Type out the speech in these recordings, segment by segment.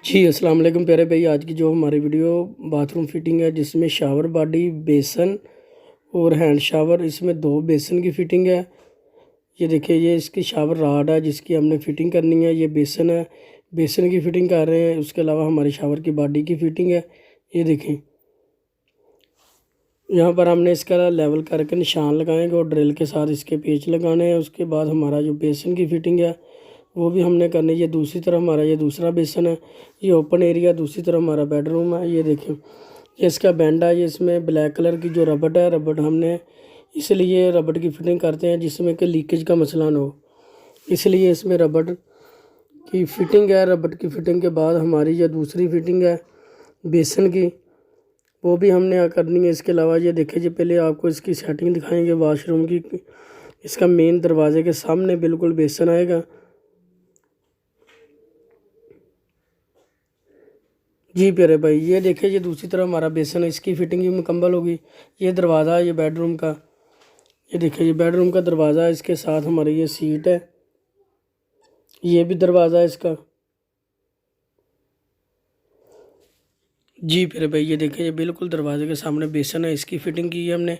जी अस्सलाम वालेकुम प्यारे भाई। आज की जो हमारी वीडियो बाथरूम फिटिंग है, जिसमें शावर बॉडी, बेसन और हैंड शावर, इसमें 2 बेसन की फ़िटिंग है। ये देखिए, ये इसकी शावर रॉड है जिसकी हमने फ़िटिंग करनी है। ये बेसन है, बेसन की फ़िटिंग कर रहे हैं। उसके अलावा हमारी शावर की बॉडी की फ़िटिंग है। ये देखें, यहाँ पर हमने इसका लेवल करके निशान लगाएंगे और ड्रिल के साथ इसके पेच लगाने हैं। उसके बाद हमारा जो बेसन की फ़िटिंग है वो भी हमने करनी है। ये दूसरी तरफ हमारा ये दूसरा बेसन है, ये ओपन एरिया, दूसरी तरफ हमारा बेडरूम है। ये देखें, ये इसका बैंड है। ये इसमें ब्लैक कलर की जो रबड़ है, रबड़ हमने इसलिए रबड़ की फ़िटिंग करते हैं जिसमें कि लीकेज का मसला ना हो, इसलिए इसमें रबड़ की फ़िटिंग है। रबड़ की फ़िटिंग के बाद हमारी ये दूसरी फ़िटिंग है बेसन की, वो भी हमने करनी है। इसके अलावा ये देखिए, जी पहले आपको इसकी सेटिंग दिखाएंगे वाशरूम की। इसका मेन दरवाजे के सामने बिल्कुल बेसन आएगा। जी प्यारे भाई, ये देखिए, ये दूसरी तरफ हमारा बेसन है, इसकी फ़िटिंग भी मुकम्मल होगी। ये दरवाज़ा है, ये बेडरूम का। ये देखिए, ये बेडरूम का दरवाज़ा है, इसके साथ हमारी ये सीट है, ये भी दरवाज़ा है इसका। जी प्यारे भाई, ये देखिए, ये बिल्कुल दरवाजे के सामने बेसन है, इसकी फ़िटिंग की है हमने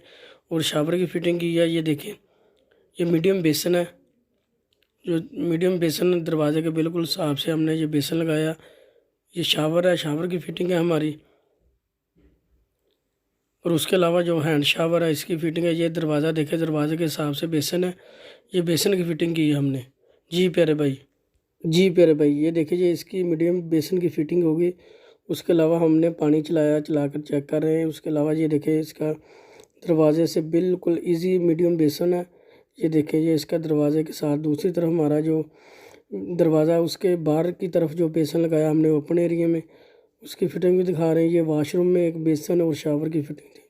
और शावर की फ़िटिंग की है। ये देखिए, ये मीडियम बेसन है, जो मीडियम बेसन दरवाजे के बिल्कुल हिसाब से हमने ये बेसन लगाया। ये शावर है, शावर की फ़िटिंग है हमारी। और उसके अलावा जो हैंड शावर है, इसकी फ़िटिंग है। ये दरवाज़ा देखे, दरवाजे के हिसाब से बेसन है, ये बेसन की फ़िटिंग की है हमने। जी प्यारे भाई, जी प्यारे भाई, ये देखिए, ये इसकी मीडियम बेसन की फ़िटिंग होगी। उसके अलावा हमने पानी चला कर चेक कर रहे हैं। उसके अलावा ये देखिए, इसका दरवाजे से बिल्कुल इजी मीडियम बेसन है। ये देखिए, ये इसका दरवाजे के साथ दूसरी तरफ हमारा जो दरवाज़ा, उसके बाहर की तरफ जो बेसन लगाया हमने ओपन एरिया में, उसकी फ़िटिंग भी दिखा रहे हैं। ये वाशरूम में एक बेसन और शावर की फ़िटिंग थी।